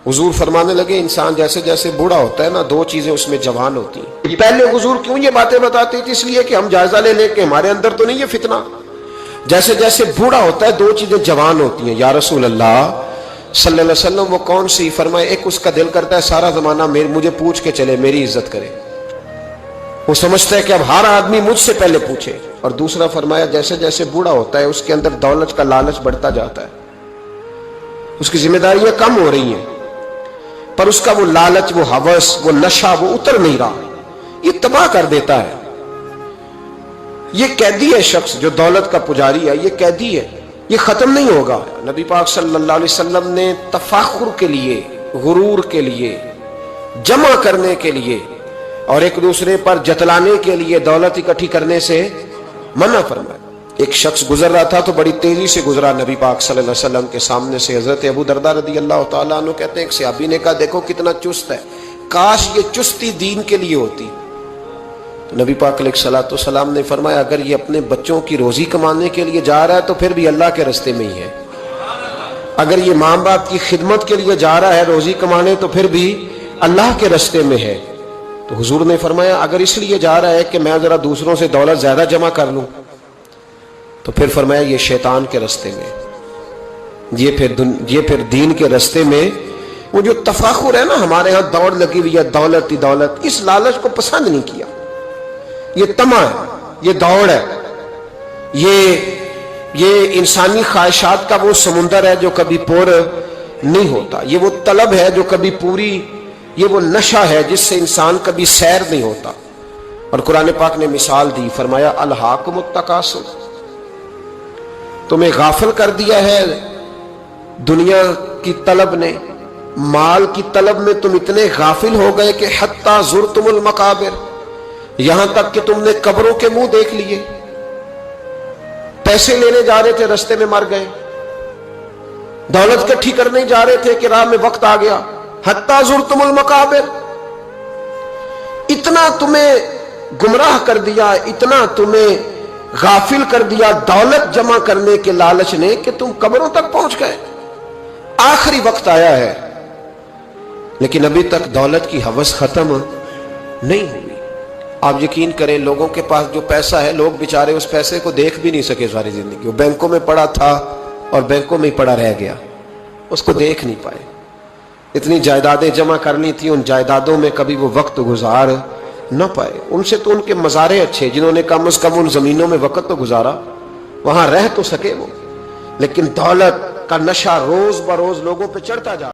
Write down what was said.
حضور فرمانے لگے انسان جیسے جیسے بوڑھا ہوتا ہے نا، دو چیزیں اس میں جوان ہوتی ہیں۔ پہلے حضور کیوں یہ باتیں بتاتے تھے؟ اس لیے کہ ہم جائزہ لے لیں کہ ہمارے اندر تو نہیں یہ فتنہ۔ جیسے جیسے بوڑھا ہوتا ہے دو چیزیں جوان ہوتی ہیں۔ یا رسول اللہ صلی اللہ علیہ وسلم وہ کون سی؟ فرمائے ایک اس کا دل کرتا ہے سارا زمانہ مجھے پوچھ کے چلے، میری عزت کرے، وہ سمجھتا ہے کہ اب ہر آدمی مجھ سے پہلے پوچھے۔ اور دوسرا فرمایا جیسے جیسے بوڑھا ہوتا ہے اس کے اندر دولت کا لالچ بڑھتا جاتا ہے، اس کی ذمہ داریاں کم ہو رہی ہیں، پر اس کا وہ لالچ، وہ ہوس، وہ نشہ وہ اتر نہیں رہا، یہ تباہ کر دیتا ہے۔ یہ قیدی ہے شخص جو دولت کا پجاری ہے، یہ قیدی ہے، یہ ختم نہیں ہوگا۔ نبی پاک صلی اللہ علیہ وسلم نے تفاخر کے لیے، غرور کے لیے، جمع کرنے کے لیے اور ایک دوسرے پر جتلانے کے لیے دولت اکٹھی کرنے سے منع فرمایا۔ ایک شخص گزر رہا تھا تو بڑی تیزی سے گزرا نبی پاک صلی اللہ علیہ وسلم کے سامنے سے۔ حضرت ابو درداء رضی اللہ تعالیٰ عنہ کہتے ہیں ایک صحابی نے کہا دیکھو کتنا چست ہے، کاش یہ چستی دین کے لیے ہوتی۔ نبی پاک علیہ الصلوۃ والسلام نے فرمایا اگر یہ اپنے بچوں کی روزی کمانے کے لیے جا رہا ہے تو پھر بھی اللہ کے راستے میں ہی ہے، اگر یہ ماں باپ کی خدمت کے لیے جا رہا ہے روزی کمانے تو پھر بھی اللہ کے راستے میں ہے۔ تو حضور نے فرمایا اگر اس لیے جا رہا ہے کہ میں ذرا دوسروں سے دولت زیادہ جمع کر لوں تو پھر فرمایا یہ شیطان کے راستے میں، یہ پھر دین کے راستے میں۔ وہ جو تفاخر ہے نا، ہمارے ہاں دوڑ لگی ہوئی ہے دولت ہی دولت، اس لالچ کو پسند نہیں کیا۔ یہ طمع ہے، یہ دوڑ ہے، یہ انسانی خواہشات کا وہ سمندر ہے جو کبھی پور نہیں ہوتا، یہ وہ طلب ہے جو کبھی پوری، یہ وہ نشہ ہے جس سے انسان کبھی سیر نہیں ہوتا۔ اور قرآن پاک نے مثال دی، فرمایا الہاکم التکاثر، تمہیں غافل کر دیا ہے دنیا کی طلب نے، مال کی طلب میں تم اتنے غافل ہو گئے کہ حتی زرتم المقابر، یہاں تک کہ تم نے قبروں کے منہ دیکھ لیے۔ پیسے لینے جا رہے تھے رستے میں مر گئے، دولت اکٹھی کرنے جا رہے تھے کہ راہ میں وقت آ گیا، حتی زرتم المقابر۔ اتنا تمہیں گمراہ کر دیا، اتنا تمہیں غافل کر دیا دولت جمع کرنے کے لالچ نے کہ تم قبروں تک پہنچ گئے۔ آخری وقت آیا ہے لیکن ابھی تک دولت کی ہوس ختم نہیں ہوئی۔ آپ یقین کریں لوگوں کے پاس جو پیسہ ہے، لوگ بیچارے اس پیسے کو دیکھ بھی نہیں سکے ساری زندگی، وہ بینکوں میں پڑا تھا اور بینکوں میں ہی پڑا رہ گیا، اس کو دیکھ نہیں پائے۔ اتنی جائیدادیں جمع کرنی تھی، ان جائیدادوں میں کبھی وہ وقت گزار نہ پائے۔ ان سے تو ان کے مزارے اچھے جنہوں نے کم از کم ان زمینوں میں وقت تو گزارا، وہاں رہ تو سکے وہ، لیکن دولت کا نشہ روز بروز لوگوں پہ چڑھتا جا